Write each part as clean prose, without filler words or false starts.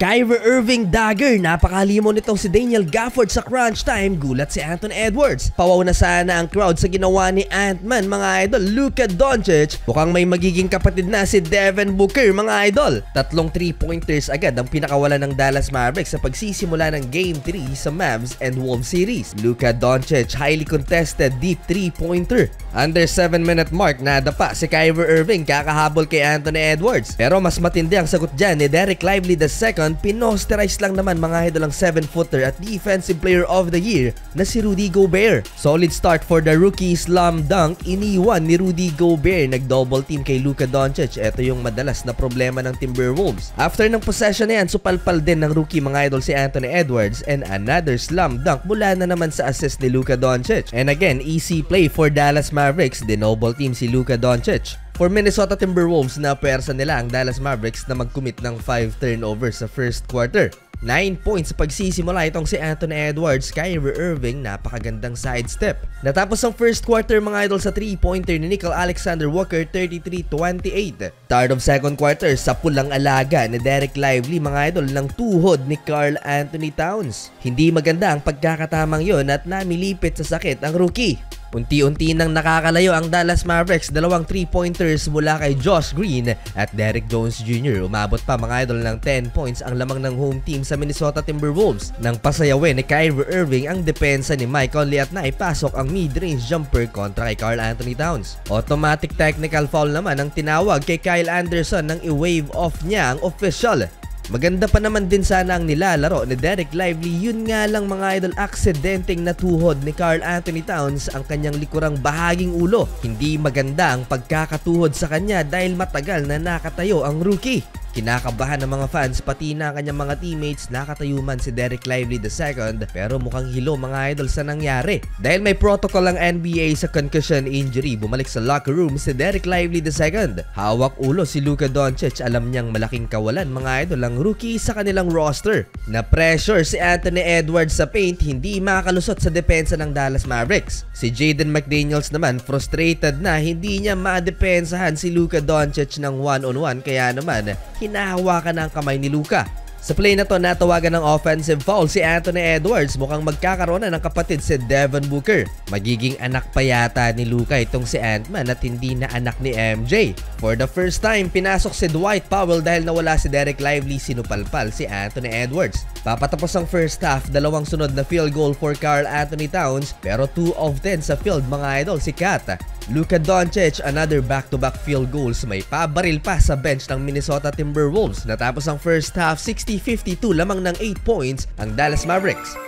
Kyrie Irving dagger, napakalimon nitong si Daniel Gafford sa crunch time, gulat si Anthony Edwards. Pawaw na sana ang crowd sa ginawa ni Ant-Man mga idol. Luka Doncic, mukhang may magiging kapatid na si Devin Booker mga idol. Tatlong 3-pointers agad ang pinakawalan ng Dallas Mavericks sa pagsisimula ng Game 3 sa Mavs and Wolves series. Luka Doncic, highly contested deep 3-pointer. Under 7-minute mark, nadapa si Kyrie Irving kakahabol kay Anthony Edwards. Pero mas matindi ang sagot dyan ni Dereck Lively II. Pinosterize lang naman mga idol ang 7-footer at Defensive Player of the Year na si Rudy Gobert. Solid start for the rookie, slam dunk, iniwan ni Rudy Gobert. Nag-double team kay Luka Doncic. Ito yung madalas na problema ng Timberwolves. After ng possession na yan, supalpal din ng rookie mga idol si Anthony Edwards and another slam dunk mula na naman sa assist ni Luka Doncic. And again, easy play for Dallas Mavericks. Dinouble team si Luka Doncic. For Minnesota Timberwolves, na puwersa nila ang Dallas Mavericks na mag-commit ng 5 turnovers sa first quarter. 9 points sa pagsisimula itong si Anthony Edwards. Kyrie Irving, napakagandang sidestep. Natapos ang first quarter mga idol sa 3-pointer ni Nickeil Alexander Walker, 33-28. Start of second quarter, sa pulang alaga ni Dereck Lively mga idol ng tuhod ni Karl Anthony Towns. Hindi maganda ang pagkakatamang yon at namilipit sa sakit ang rookie. Unti-unti nang nakakalayo ang Dallas Mavericks, dalawang 3-pointers mula kay Josh Green at Derrick Jones Jr. Umabot pa mga idol ng 10 points ang lamang ng home team sa Minnesota Timberwolves. Nang pasayawin ni Kyrie Irving ang depensa ni Mike Conley at naipasok ang mid-range jumper kontra kay Karl Anthony Towns. Automatic technical foul naman ang tinawag kay Kyle Anderson nang i-wave off niya ang official. Maganda pa naman din sana ang nilalaro ni Dereck Lively, yun nga lang mga idol, aksidenteng natuhod ni Karl Anthony Towns ang kanyang likurang bahaging ulo. Hindi maganda ang pagkakatuhod sa kanya dahil matagal na nakatayo ang rookie. Kinakabahan ng mga fans pati na kanyang mga teammates. Nakatayo man si Dereck Lively II pero mukhang hilo mga idol sa nangyari. Dahil may protocol ang NBA sa concussion injury, bumalik sa locker room si Dereck Lively II. Hawak ulo si Luka Doncic, alam niyang malaking kawalan mga idol ang rookie sa kanilang roster. Na pressure si Anthony Edwards sa paint, hindi makakalusot sa depensa ng Dallas Mavericks. Si Jaden McDaniels naman frustrated na hindi niya madepensahan si Luka Doncic ng one-on-one, kaya naman hinahawakan ang kamay ni Luka. Sa play na to, natawagan ng offensive foul si Anthony Edwards. Mukhang magkakaroon na ng kapatid si Devin Booker. Magiging anak pa yata ni Luka itong si Ant-Man at hindi na anak ni MJ. For the first time, pinasok si Dwight Powell dahil nawala si Dereck Lively, sinupalpal si Anthony Edwards. Papatapos ang first half, dalawang sunod na field goal for Karl Anthony Towns pero 2 of 10 sa field mga idol si Kat. Luka Doncic, another back-to-back field goals, may pabaril pa sa bench ng Minnesota Timberwolves. Natapos ang first half, 60-52, lamang ng 8 points ang Dallas Mavericks.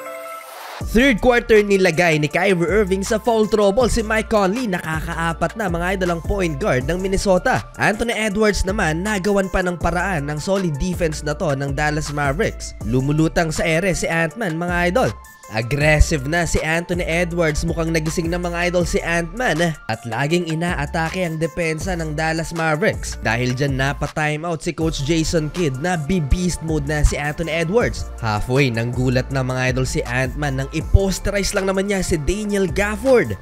Third quarter, nilagay ni Kyrie Irving sa foul trouble si Mike Conley. Nakakaapat na mga idol ang point guard ng Minnesota. Anthony Edwards naman, nagawan pa ng paraan ng solid defense na to ng Dallas Mavericks. Lumulutang sa ere si Ant-Man mga idol. Aggressive na si Anthony Edwards, mukhang nagising na mga idol si Ant-Man at laging inaatake ang depensa ng Dallas Mavericks. Dahil dyan napa-timeout si Coach Jason Kidd na beast mode na si Anthony Edwards. Halfway nang gulat na mga idol si Ant-Man nang i-posterize lang naman niya si Daniel Gafford.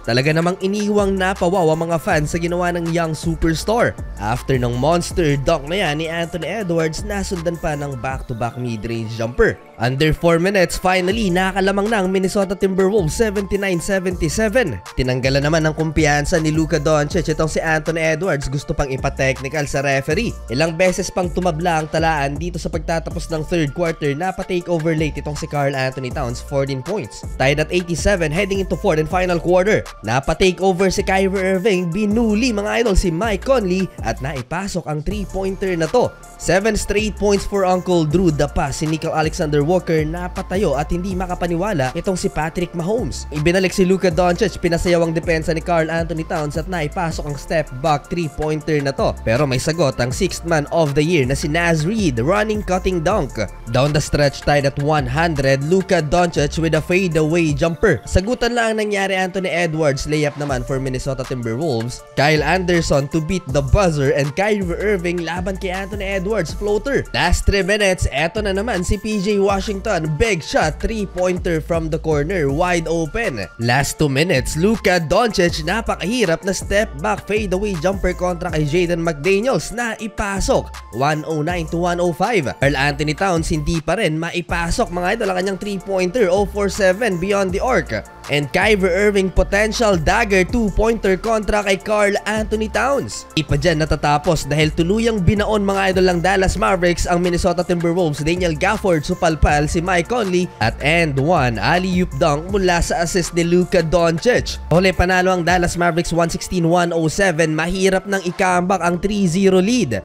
Talaga namang iniwang napawaw ang mga fans sa ginawa ng young superstar. After ng monster dunk na yan ni Anthony Edwards, nasundan pa ng back-to-back mid-range jumper. Under 4 minutes, finally, nakalamang na ang Minnesota Timberwolves 79-77. Tinanggalan naman ng kumpiyansa ni Luka Doncic itong si Anthony Edwards, gusto pang ipa-technical sa referee. Ilang beses pang tumabla ang talaan dito sa pagtatapos ng third quarter, napa-takeover late itong si Karl Anthony Towns, 14 points. Tied at 87 heading into fourth and final quarter. Napa-takeover si Kyrie Irving, binuli mga idol si Mike Conley at naipasok ang 3-pointer na to. 7 straight points for Uncle Drew. Dapa si Nickeil Alexander Walker, napatayo at hindi makapaniwala itong si Patrick Mahomes. Ibinalik si Luka Doncic, pinasayaw ang depensa ni Karl Anthony Towns at naipasok ang step back 3-pointer na to. Pero may sagot ang 6th man of the year na si Naz Reid, running cutting dunk. Down the stretch, tied at 100, Luka Doncic with a fadeaway jumper. Sagutan lang ang nangyari Anthony Edwards, layup naman for Minnesota Timberwolves. Kyle Anderson to beat the buzzer and Kyrie Irving laban kay Anthony Edwards, floater. Last 3 minutes, eto na naman si PJ Washington. Big shot, 3-pointer from the corner, wide open. Last 2 minutes, Luka Doncic, napakahirap na step back fadeaway jumper kontra kay Jaden McDaniels na ipasok. 109 to 105. Karl Anthony Towns hindi pa rin maipasok mga idol ang kanyang 3-pointer, 0-for-7 beyond the arc. And Kyrie Irving potential dagger 2-pointer kontra kay Karl Anthony Towns. Ipa dyan natatapos dahil tuluyang binaon mga idol ng Dallas Mavericks ang Minnesota Timberwolves. Daniel Gafford supalpal si Mike Conley at end one alley-oop dunk mula sa assist ni Luka Doncic. Huli panalo ang Dallas Mavericks 116-107. Mahirap nang i-comeback ang 3-0 lead.